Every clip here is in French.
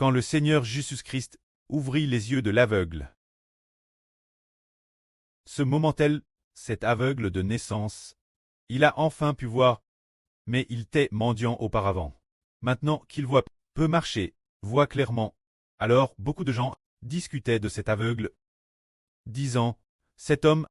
quand le Seigneur Jésus-Christ ouvrit les yeux de l'aveugle. Ce moment-là, cet aveugle de naissance, il a enfin pu voir, mais il était mendiant auparavant. Maintenant qu'il voit, peut marcher, voit clairement. Alors beaucoup de gens discutaient de cet aveugle, disant, « Cet homme,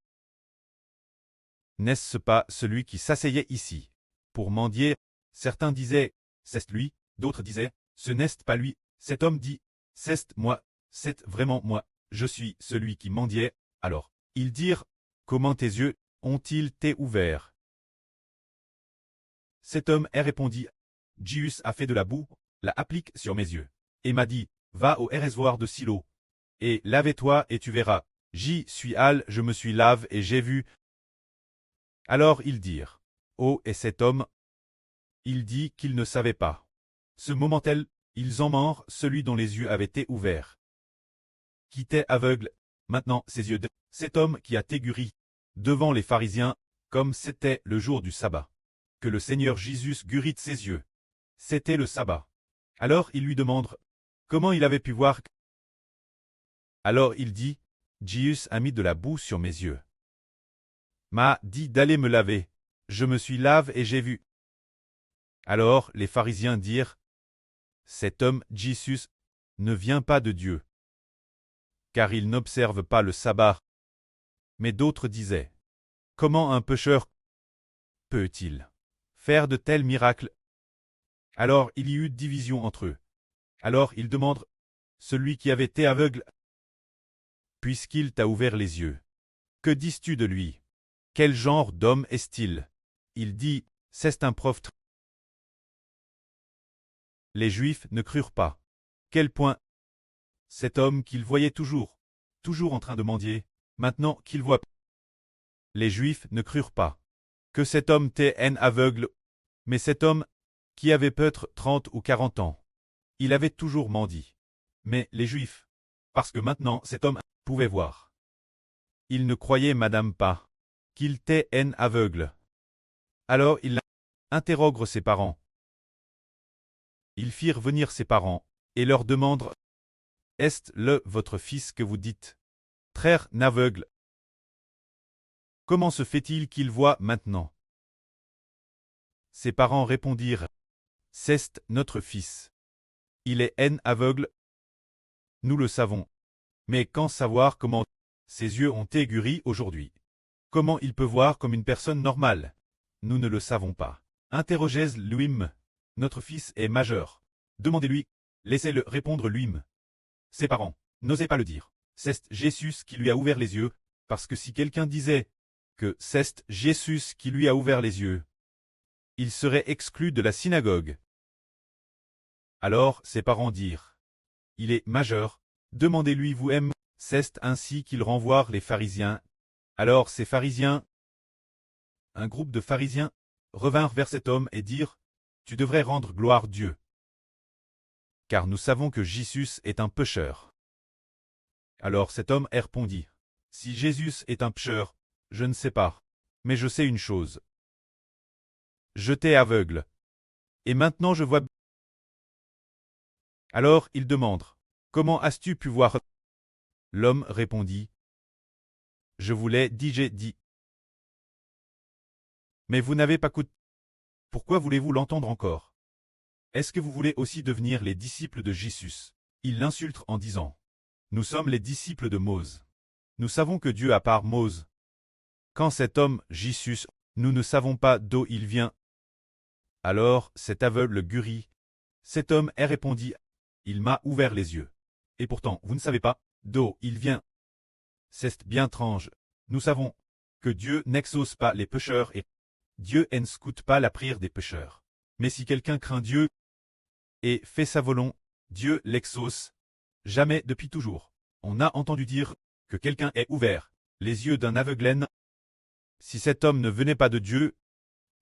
n'est-ce pas celui qui s'asseyait ici pour mendier ?» Certains disaient, « C'est lui », d'autres disaient, « Ce n'est pas lui ». Cet homme dit, « C'est moi, c'est vraiment moi, je suis celui qui mendiait. » Alors, ils dirent, « Comment tes yeux ont-ils été ouverts ?» Cet homme répondit, « Jésus a fait de la boue, la applique sur mes yeux, et m'a dit, va au réservoir de Silo, et lave-toi et tu verras. J'y suis allé, je me suis lavé et j'ai vu. » Alors ils dirent, « Oh, et cet homme ?» Il dit qu'il ne savait pas. Ce moment-là, ils en morent celui dont les yeux avaient été ouverts, qui était aveugle, maintenant ses yeux de cet homme qui a été guéri, devant les pharisiens, comme c'était le jour du sabbat, que le Seigneur Jésus guérit ses yeux. C'était le sabbat. Alors ils lui demandent, comment il avait pu voir. Alors il dit, Jésus a mis de la boue sur mes yeux. M'a dit d'aller me laver. Je me suis lavé et j'ai vu. Alors les pharisiens dirent, cet homme Jésus ne vient pas de Dieu, car il n'observe pas le sabbat. Mais d'autres disaient, comment un pécheur peut-il faire de tels miracles? Alors il y eut division entre eux. Alors ils demandent, celui qui avait été aveugle, puisqu'il t'a ouvert les yeux, que dis-tu de lui? Quel genre d'homme est-il? Il dit, c'est un prophète. Les Juifs ne crurent pas. Quel point? Cet homme qu'ils voyaient toujours en train de mendier, maintenant qu'il voit. Les Juifs ne crurent pas que cet homme était un aveugle, mais cet homme, qui avait peut-être 30 ou 40 ans, il avait toujours mendié. Mais les Juifs, parce que maintenant cet homme pouvait voir, ils ne croyaient madame pas qu'il était un aveugle. Alors ils interrogèrent ses parents. Ils firent venir ses parents, et leur demandèrent, est-ce le votre fils que vous dites très aveugle? Comment se fait-il qu'il voit maintenant? Ses parents répondirent, c'est notre fils. Il est un aveugle. Nous le savons. Mais quand savoir comment ses yeux ont été guéris aujourd'hui? Comment il peut voir comme une personne normale? Nous ne le savons pas. Interrogez lui-même. Notre fils est majeur. Demandez-lui. Laissez-le répondre lui-même. Ses parents n'osaient pas le dire. C'est Jésus qui lui a ouvert les yeux, parce que si quelqu'un disait que c'est Jésus qui lui a ouvert les yeux, il serait exclu de la synagogue. Alors ses parents dirent, il est majeur, demandez-lui vous-même. C'est ainsi qu'ils renvoient les pharisiens. Alors ces pharisiens, un groupe de pharisiens, revinrent vers cet homme et dirent, tu devrais rendre gloire à Dieu, car nous savons que Jésus est un pécheur. Alors cet homme répondit, si Jésus est un pécheur, je ne sais pas, mais je sais une chose. J'étais aveugle, et maintenant je vois. Alors ils demandent, comment as-tu pu voir? L'homme répondit, je vous l'ai dit, j'ai dit. Mais vous n'avez pas écouté. Pourquoi voulez-vous l'entendre encore? Est-ce que vous voulez aussi devenir les disciples de Jésus? Ils l'insultent en disant, nous sommes les disciples de Mose. Nous savons que Dieu a par Mose. Quand cet homme, Jésus, nous ne savons pas d'où il vient. Alors cet aveugle guérit. Cet homme répondit, il m'a ouvert les yeux. Et pourtant, vous ne savez pas d'où il vient. C'est bien étrange. Nous savons que Dieu n'exauce pas les pécheurs et Dieu n'écoute pas la prière des pécheurs. Mais si quelqu'un craint Dieu et fait sa volonté, Dieu l'exauce. Jamais depuis toujours. On a entendu dire que quelqu'un ait ouvert les yeux d'un aveugle. Si cet homme ne venait pas de Dieu,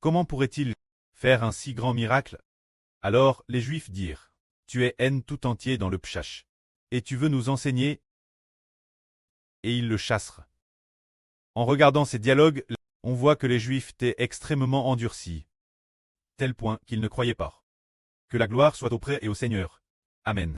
comment pourrait-il faire un si grand miracle? Alors les Juifs dirent, tu es haine tout entier dans le pchash, et tu veux nous enseigner? Et ils le chassèrent. En regardant ces dialogues, on voit que les Juifs étaient extrêmement endurcis, tel point qu'ils ne croyaient pas. Que la gloire soit auprès et au Seigneur. Amen.